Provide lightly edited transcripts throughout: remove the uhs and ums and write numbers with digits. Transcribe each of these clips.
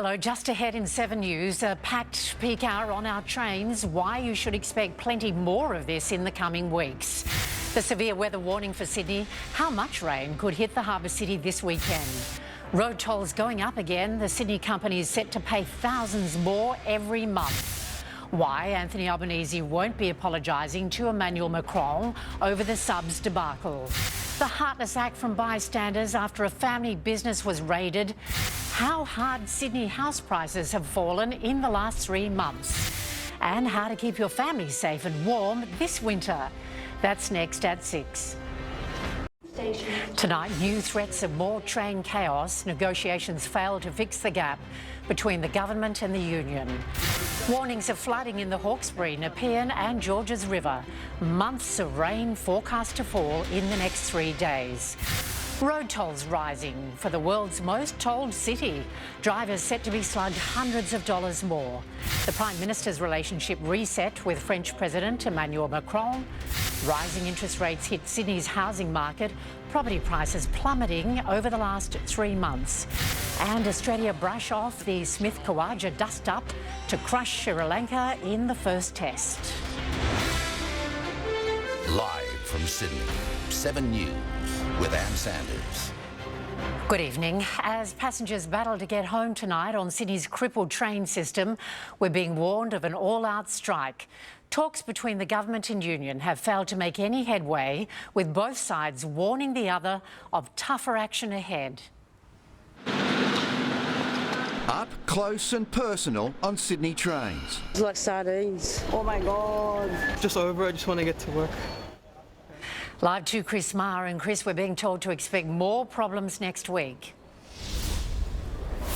Hello, just ahead in 7 News, a packed peak hour on our trains, why you should expect plenty more of this in the coming weeks. The severe weather warning for Sydney, how much rain could hit the harbour city this weekend. Road tolls going up again, the Sydney company is set to pay thousands more every month. Why Anthony Albanese won't be apologising to Emmanuel Macron over the subs debacle. The heartless act from bystanders after a family business was raided. How hard Sydney house prices have fallen in the last 3 months. And how to keep your family safe and warm this winter. That's next at 6. Tonight, new threats of more train chaos. Negotiations fail to fix the gap between the government and the union. Warnings of flooding in the Hawkesbury, Nepean and Georges River. Months of rain forecast to fall in the next 3 days. Road tolls rising for the world's most tolled city. Drivers set to be slugged hundreds of dollars more. The Prime Minister's relationship reset with French President Emmanuel Macron. Rising interest rates hit Sydney's housing market. Property prices plummeting over the last 3 months. And Australia brush off the Smith-Kawaja dust-up to crush Sri Lanka in the first test. Live from Sydney, 7 News with Ann Sanders. Good evening. As passengers battle to get home tonight on Sydney's crippled train system, we're being warned of an all-out strike. Talks between the government and union have failed to make any headway, with both sides warning the other of tougher action ahead. Up close and personal on Sydney trains. It's like sardines. Oh my God. Just over, I just want to get to work. Live to Chris Maher, and Chris, we're being told to expect more problems next week.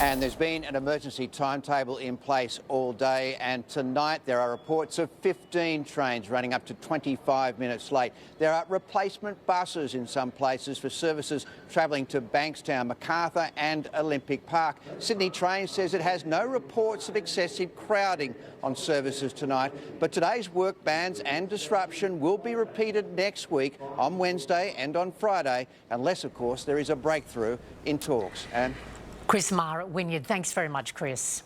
And there's been an emergency timetable in place all day, and tonight there are reports of 15 trains running up to 25 minutes late. There are replacement buses in some places for services travelling to Bankstown, Macarthur and Olympic Park. Sydney Trains says it has no reports of excessive crowding on services tonight, but today's work bans and disruption will be repeated next week on Wednesday and on Friday, unless, of course, there is a breakthrough in talks. And Chris Maher at Wynyard. Thanks very much, Chris.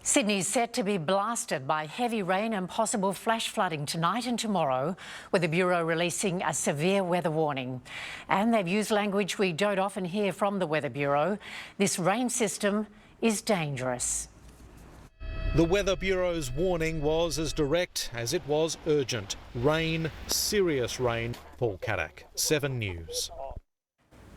Sydney's set to be blasted by heavy rain and possible flash flooding tonight and tomorrow, with the Bureau releasing a severe weather warning. And they've used language we don't often hear from the Weather Bureau. This rain system is dangerous. The Weather Bureau's warning was as direct as it was urgent. Rain, serious rain. Paul Caddick, 7 News.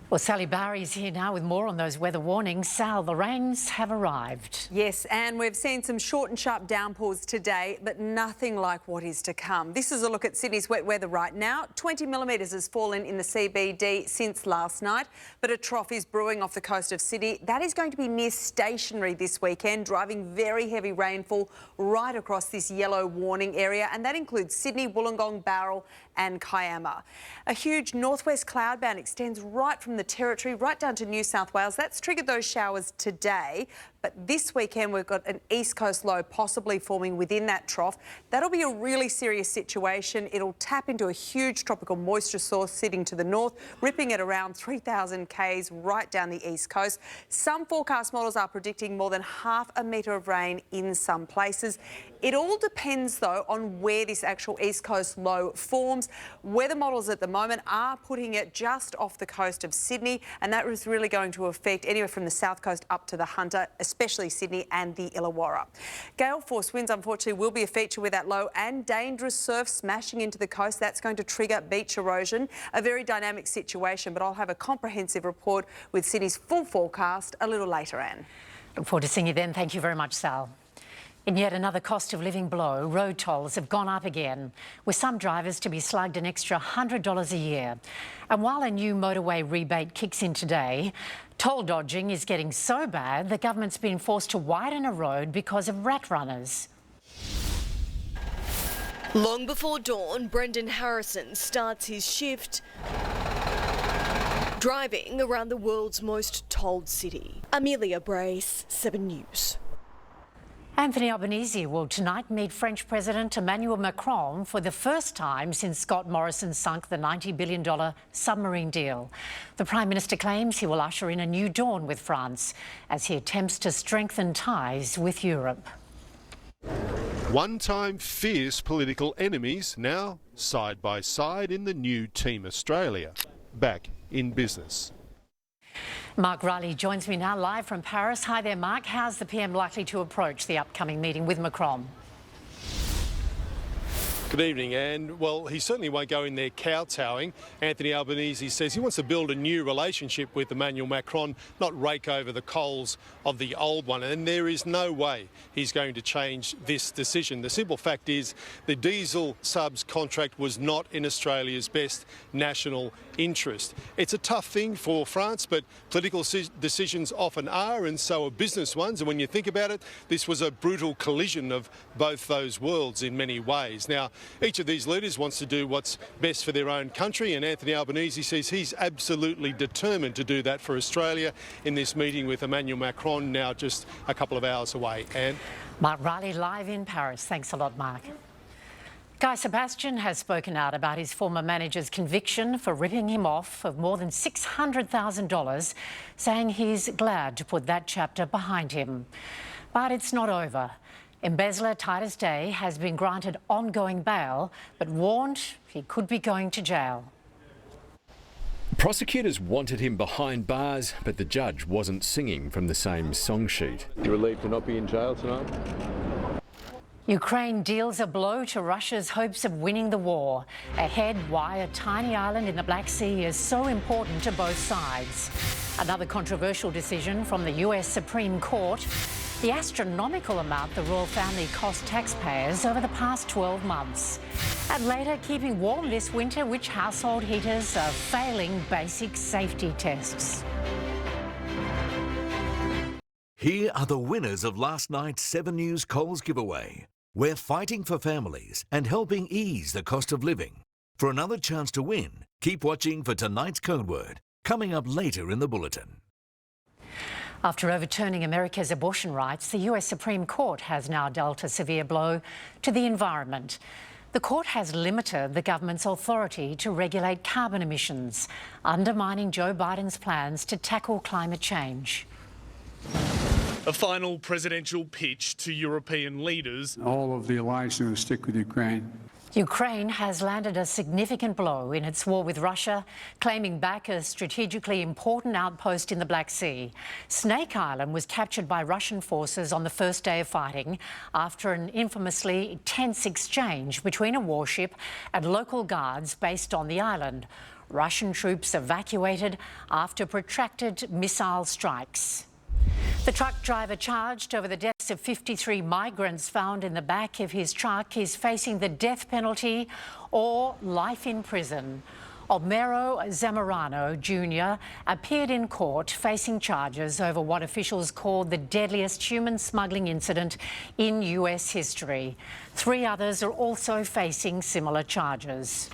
Well, Sally Bowrey's here now with more on those weather warnings. Sal, the rains have arrived. Yes, and we've seen some short and sharp downpours today, but nothing like what is to come. This is a look at Sydney's wet weather right now. 20 millimetres has fallen in the CBD since last night, but a trough is brewing off the coast of Sydney. That is going to be near stationary this weekend, driving very heavy rainfall right across this yellow warning area, and that includes Sydney, Wollongong, Bowrey and Kiama. A huge northwest cloud band extends right from the Territory right down to New South Wales. That's triggered those showers today, but this weekend we've got an east coast low possibly forming within that trough. That'll be a really serious situation. It'll tap into a huge tropical moisture source sitting to the north, ripping at around 3,000 k's right down the east coast. Some forecast models are predicting more than half a metre of rain in some places. It all depends, though, on where this actual east coast low forms. Weather models at the moment are putting it just off the coast of Sydney, and that is really going to affect anywhere from the south coast up to the Hunter, especially Sydney and the Illawarra. Gale force winds, unfortunately, will be a feature with that low, and dangerous surf smashing into the coast. That's going to trigger beach erosion. A very dynamic situation, but I'll have a comprehensive report with Sydney's full forecast a little later, Anne. Look forward to seeing you then. Thank you very much, Sal. In yet another cost of living blow, road tolls have gone up again, with some drivers to be slugged an extra $100 a year. And while a new motorway rebate kicks in today, toll dodging is getting so bad the government's been forced to widen a road because of rat runners. Long before dawn, Brendan Harrison starts his shift driving around the world's most tolled city. Amelia Brace, 7 News. Anthony Albanese will tonight meet French President Emmanuel Macron for the first time since Scott Morrison sunk the $90 billion submarine deal. The Prime Minister claims he will usher in a new dawn with France as he attempts to strengthen ties with Europe. One-time fierce political enemies, now side by side in the new Team Australia, back in business. Mark Riley joins me now live from Paris. Hi there, Mark. How's the PM likely to approach the upcoming meeting with Macron? Good evening, and well, he certainly won't go in there kowtowing. Anthony Albanese says he wants to build a new relationship with Emmanuel Macron, not rake over the coals of the old one, and there is no way he's going to change this decision. The simple fact is the diesel subs contract was not in Australia's best national interest. It's a tough thing for France, but political decisions often are, and so are business ones, and when you think about it, this was a brutal collision of both those worlds in many ways. Now, each of these leaders wants to do what's best for their own country, and Anthony Albanese says he's absolutely determined to do that for Australia in this meeting with Emmanuel Macron, now just a couple of hours away. And Mark Riley live in Paris. Thanks a lot, Mark. Guy Sebastian has spoken out about his former manager's conviction for ripping him off of more than $600,000, saying he's glad to put that chapter behind him. But it's not over. Embezzler Titus Day has been granted ongoing bail, but warned he could be going to jail. Prosecutors wanted him behind bars, but the judge wasn't singing from the same song sheet. You're relieved to not be in jail tonight? Ukraine deals a blow to Russia's hopes of winning the war. Ahead, why a tiny island in the Black Sea is so important to both sides. Another controversial decision from the US Supreme Court. The astronomical amount the royal family cost taxpayers over the past 12 months. And later, keeping warm this winter, which household heaters are failing basic safety tests. Here are the winners of last night's 7 News Coles giveaway. We're fighting for families and helping ease the cost of living. For another chance to win, keep watching for tonight's code word, coming up later in the bulletin. After overturning America's abortion rights, the US Supreme Court has now dealt a severe blow to the environment. The court has limited the government's authority to regulate carbon emissions, undermining Joe Biden's plans to tackle climate change. A final presidential pitch to European leaders. All of the alliance is going to stick with Ukraine. Ukraine has landed a significant blow in its war with Russia, claiming back a strategically important outpost in the Black Sea. Snake Island was captured by Russian forces on the first day of fighting after an infamously tense exchange between a warship and local guards based on the island. Russian troops evacuated after protracted missile strikes. The truck driver charged over the deaths of 53 migrants found in the back of his truck is facing the death penalty or life in prison. Olmero Zamorano Jr. appeared in court facing charges over what officials called the deadliest human smuggling incident in US history. 3 others are also facing similar charges.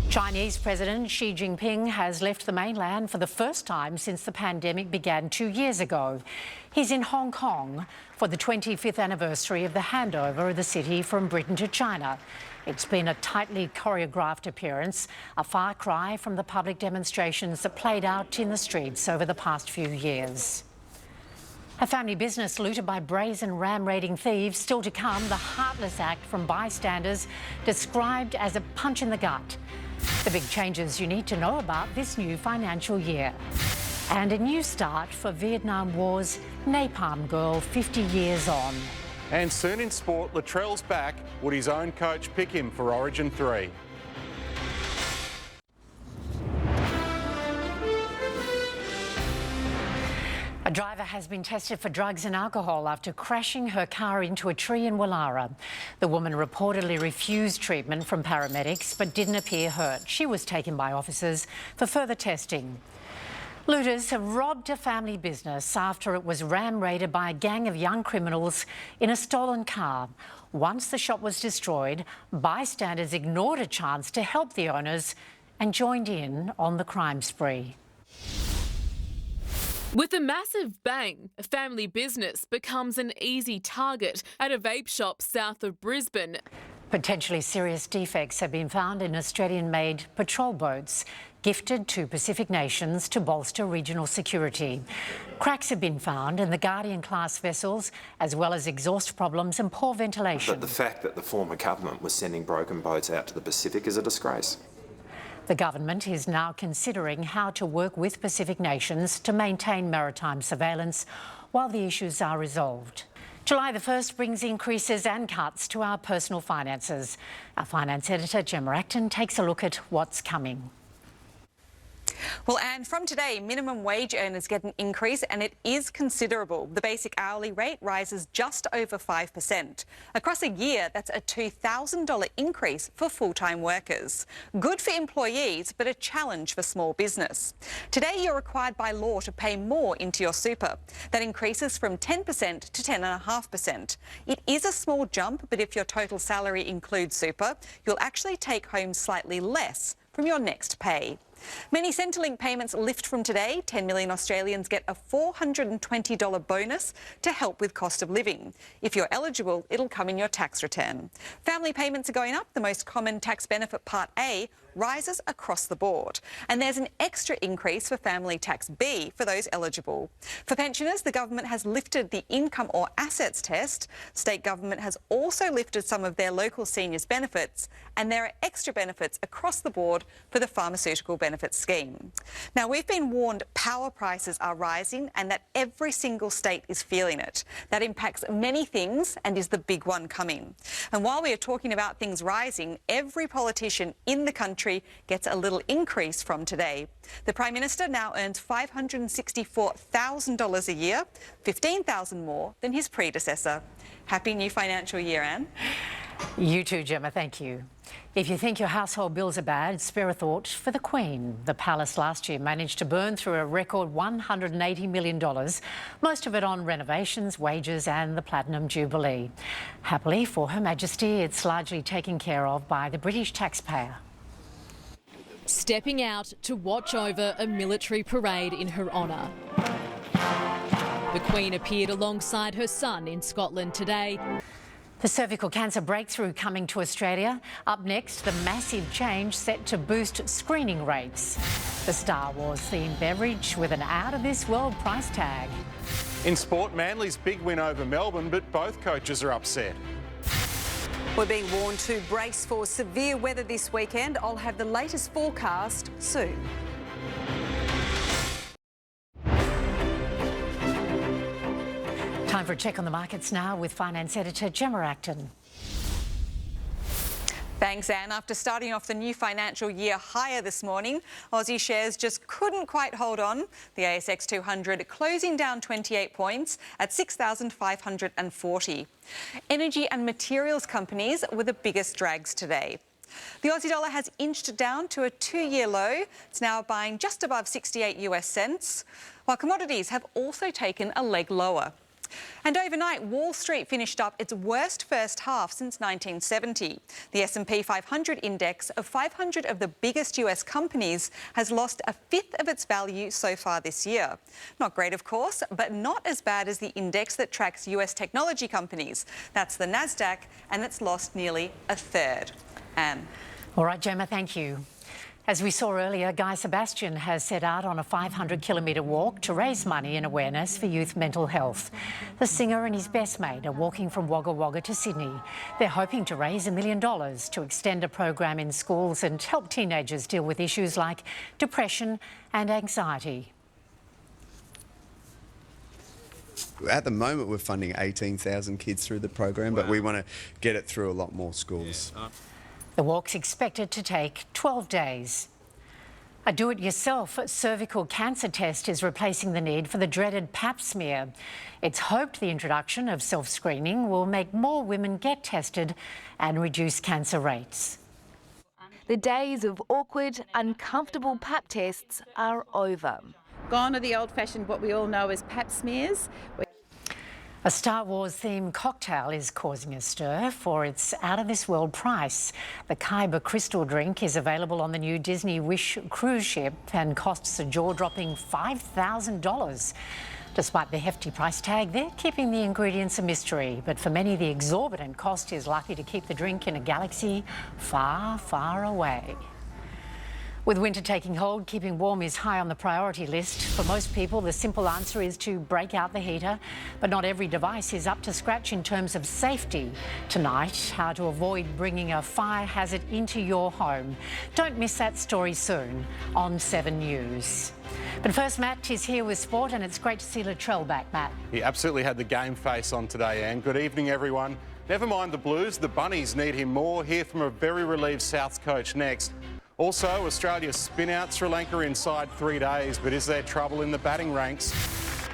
Chinese President Xi Jinping has left the mainland for the first time since the pandemic began 2 years ago. He's in Hong Kong for the 25th anniversary of the handover of the city from Britain to China. It's been a tightly choreographed appearance, a far cry from the public demonstrations that played out in the streets over the past few years. A family business looted by brazen ram-raiding thieves. Still to come, the heartless act from bystanders described as a punch in the gut. The big changes you need to know about this new financial year. And a new start for Vietnam War's Napalm Girl 50 years on. And soon in sport, Latrell's back. Would his own coach pick him for Origin 3? A driver has been tested for drugs and alcohol after crashing her car into a tree in Wallara. The woman reportedly refused treatment from paramedics but didn't appear hurt. She was taken by officers for further testing. Looters have robbed a family business after it was ram-raided by a gang of young criminals in a stolen car. Once the shop was destroyed, bystanders ignored a chance to help the owners and joined in on the crime spree. With a massive bang, a family business becomes an easy target at a vape shop south of Brisbane. Potentially serious defects have been found in Australian-made patrol boats gifted to Pacific nations to bolster regional security. Cracks have been found in the Guardian-class vessels, as well as exhaust problems and poor ventilation. But the fact that the former government was sending broken boats out to the Pacific is a disgrace. The government is now considering how to work with Pacific nations to maintain maritime surveillance while the issues are resolved. July the 1st brings increases and cuts to our personal finances. Our finance editor, Gemma Acton, takes a look at what's coming. Well, Anne, from today, minimum wage earners get an increase, and it is considerable. The basic hourly rate rises just over 5%. Across a year, that's a $2,000 increase for full-time workers. Good for employees, but a challenge for small business. Today, you're required by law to pay more into your super. That increases from 10% to 10.5%. It is a small jump, but if your total salary includes super, you'll actually take home slightly less from your next pay. Many Centrelink payments lift from today. 10 million Australians get a $420 bonus to help with cost of living. If you're eligible, it'll come in your tax return. Family payments are going up. The most common tax benefit, Part A, rises across the board. And there's an extra increase for Family Tax B for those eligible. For pensioners, the government has lifted the income or assets test. State government has also lifted some of their local seniors' benefits, and there are extra benefits across the board for the pharmaceutical benefits scheme. Now, we've been warned power prices are rising and that every single state is feeling it. That impacts many things and is the big one coming. And while we are talking about things rising, every politician in the country gets a little increase from today. The Prime Minister now earns $564,000 a year, $15,000 more than his predecessor. Happy new financial year, Anne. You too, Gemma, thank you. If you think your household bills are bad, spare a thought for the Queen. The palace last year managed to burn through a record $180 million, most of it on renovations, wages and the Platinum Jubilee. Happily for Her Majesty, it's largely taken care of by the British taxpayer. Stepping out to watch over a military parade in her honour. The Queen appeared alongside her son in Scotland today. The cervical cancer breakthrough coming to Australia. Up next, the massive change set to boost screening rates. The Star Wars-themed beverage with an out-of-this-world price tag. In sport, Manly's big win over Melbourne, but both coaches are upset. We're being warned to brace for severe weather this weekend. I'll have the latest forecast soon. Time for a check on the markets now with finance editor Gemma Acton. Thanks, Anne. After starting off the new financial year higher this morning, Aussie shares just couldn't quite hold on. The ASX 200 closing down 28 points at 6,540. Energy and materials companies were the biggest drags today. The Aussie dollar has inched down to a 2-year low. It's now buying just above 68 US cents, while commodities have also taken a leg lower. And overnight, Wall Street finished up its worst first half since 1970. The S&P 500 index of 500 of the biggest US companies has lost a fifth of its value so far this year. Not great, of course, but not as bad as the index that tracks US technology companies. That's the Nasdaq, and it's lost nearly a third. Anne. All right, Gemma, thank you. As we saw earlier, Guy Sebastian has set out on a 500-kilometre walk to raise money and awareness for youth mental health. The singer and his best mate are walking from Wagga Wagga to Sydney. They're hoping to raise $1 million to extend a program in schools and help teenagers deal with issues like depression and anxiety. At the moment, we're funding 18,000 kids through the program, but we want to get it through a lot more schools. The walk's expected to take 12 days. A do-it-yourself cervical cancer test is replacing the need for the dreaded Pap smear. It's hoped the introduction of self-screening will make more women get tested and reduce cancer rates. The days of awkward, uncomfortable Pap tests are over. Gone are the old-fashioned, what we all know as Pap smears. A Star Wars-themed cocktail is causing a stir for its out-of-this-world price. The Kyber Crystal drink is available on the new Disney Wish cruise ship and costs a jaw-dropping $5,000. Despite the hefty price tag, they're keeping the ingredients a mystery. But for many, the exorbitant cost is likely to keep the drink in a galaxy far, far away. With winter taking hold, keeping warm is high on the priority list. For most people, the simple answer is to break out the heater, but not every device is up to scratch in terms of safety. Tonight, how to avoid bringing a fire hazard into your home. Don't miss that story soon on 7 News. But first, Matt is here with sport, and it's great to see Latrell back, Matt. He absolutely had the game face on today, Anne. Good evening, everyone. Never mind the Blues, the Bunnies need him more. Hear from a very relieved Souths coach next. Also, Australia spin out Sri Lanka inside 3 days, but is there trouble in the batting ranks?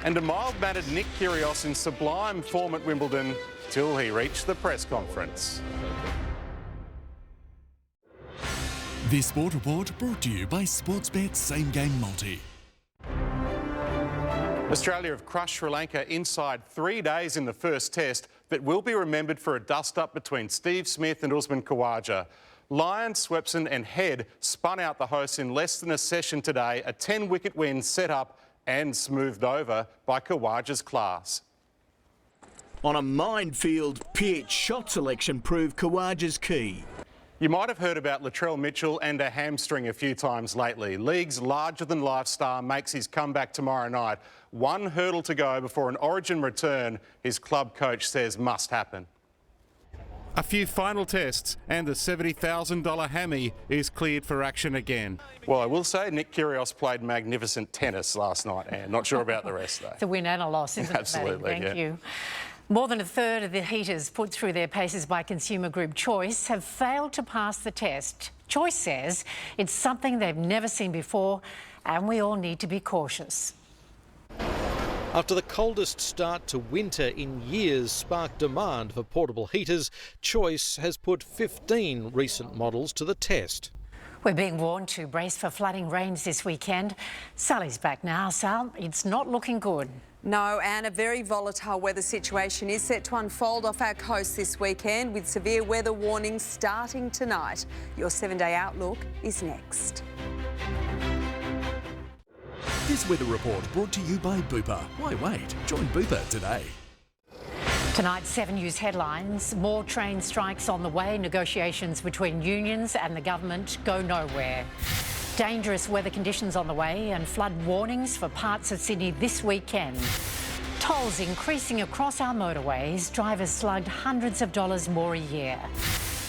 And a mild-mannered Nick Kyrgios in sublime form at Wimbledon till he reached the press conference. This Sport Report brought to you by Sportsbet Same Game Multi. Australia have crushed Sri Lanka inside 3 days in the first test that will be remembered for a dust-up between Steve Smith and Usman Khawaja. Lyon, Swepson and Head spun out the hosts in less than a session today, a 10-wicket win set up and smoothed over by Khawaja's class. On a minefield pitch, shot selection proved Khawaja's key. You might have heard about Latrell Mitchell and a hamstring a few times lately. League's larger-than-life star makes his comeback tomorrow night. One hurdle to go before an Origin return, his club coach says must happen. A few final tests and the $70,000 hammy is cleared for action again. Well, I will say Nick Kyrgios played magnificent tennis last night, and not sure about the rest, though. It's a win and a loss, isn't Absolutely, it, Maddie? Thank you. More than a third of the heaters put through their paces by consumer group Choice have failed to pass the test. Choice says it's something they've never seen before, and we all need to be cautious. After the coldest start to winter in years sparked demand for portable heaters, Choice has put 15 recent models to the test. We're being warned to brace for flooding rains this weekend. Sally's back now. Sal, it's not looking good. No, and a very volatile weather situation is set to unfold off our coast this weekend with severe weather warnings starting tonight. Your 7-day outlook is next. This weather report brought to you by Bupa. Why wait? Join Bupa today. Tonight's 7 News headlines. More train strikes on the way. Negotiations between unions and the government go nowhere. Dangerous weather conditions on the way and flood warnings for parts of Sydney this weekend. Tolls increasing across our motorways. Drivers slugged hundreds of dollars more a year.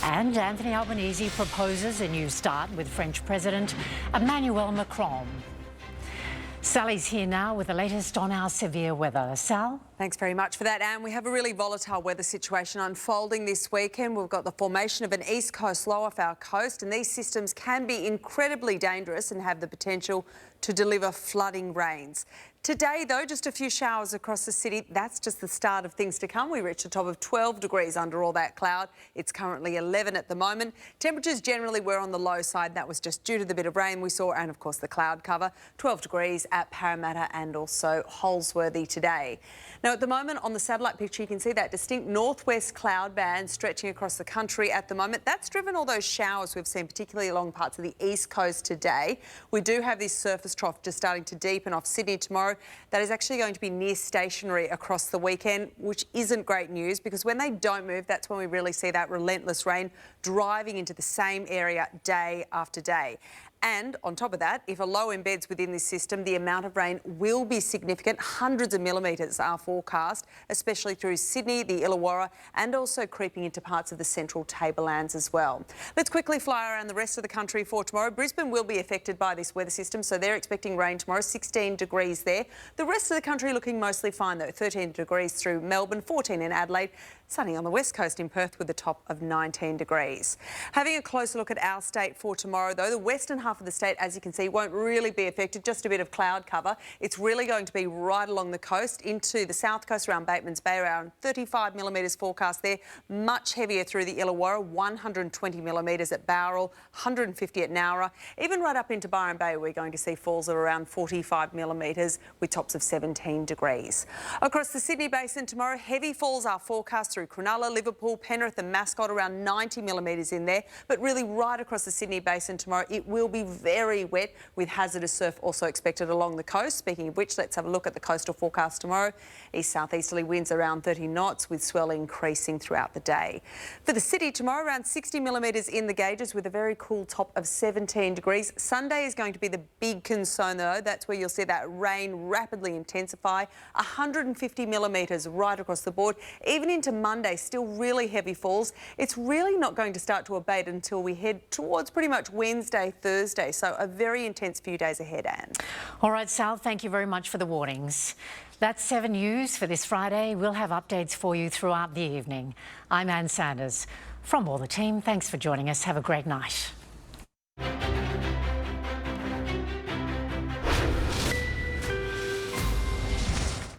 And Anthony Albanese proposes a new start with French President Emmanuel Macron. Sally's here now with the latest on our severe weather. Sal? Thanks very much for that, Anne. We have a really volatile weather situation unfolding this weekend. We've got the formation of an east coast low off our coast, and these systems can be incredibly dangerous and have the potential to deliver flooding rains. Today, though, just a few showers across the city. That's just the start of things to come. We reached a top of 12 degrees under all that cloud. It's currently 11 at the moment. Temperatures generally were on the low side. That was just due to the bit of rain we saw and, of course, the cloud cover. 12 degrees at Parramatta and also Holsworthy today. Now, at the moment, on the satellite picture, you can see that distinct northwest cloud band stretching across the country at the moment. That's driven all those showers we've seen, particularly along parts of the east coast today. We do have this surface trough just starting to deepen off Sydney tomorrow. That is actually going to be near stationary across the weekend, which isn't great news because when they don't move, that's when we really see that relentless rain driving into the same area day after day. And on top of that, if a low embeds within this system, the amount of rain will be significant. Hundreds of millimetres are forecast, especially through Sydney, the Illawarra, and also creeping into parts of the central tablelands as well. Let's quickly fly around the rest of the country for tomorrow. Brisbane will be affected by this weather system, so they're expecting rain tomorrow, 16 degrees there. The rest of the country looking mostly fine, though. 13 degrees through Melbourne, 14 in Adelaide. Sunny on the west coast in Perth with a top of 19 degrees. Having a closer look at our state for tomorrow, though, the western half half of the state, as you can see, won't really be affected, just a bit of cloud cover. It's really going to be right along the coast into the south coast around Bateman's Bay, around 35 millimetres forecast there. Much heavier through the Illawarra, 120 millimetres at Bowrey, 150 at Nowra. Even right up into Byron Bay, we're going to see falls of around 45 millimetres with tops of 17 degrees. Across the Sydney Basin tomorrow, heavy falls are forecast through Cronulla, Liverpool, Penrith and Mascot, around 90 millimetres in there. But really right across the Sydney Basin tomorrow, it will be very wet with hazardous surf also expected along the coast. Speaking of which, let's have a look at the coastal forecast tomorrow. East-southeasterly winds around 30 knots with swell increasing throughout the day. For the city tomorrow, around 60 millimetres in the gauges with a very cool top of 17 degrees. Sunday is going to be the big concern though. That's where you'll see that rain rapidly intensify. 150 millimetres right across the board. Even into Monday, still really heavy falls. It's really not going to start to abate until we head towards pretty much Wednesday, Thursday. So a very intense few days ahead, Anne. All right, Sal, thank you very much for the warnings. That's 7 News for this Friday. We'll have updates for you throughout the evening. I'm Anne Sanders. From all the team, thanks for joining us. Have a great night.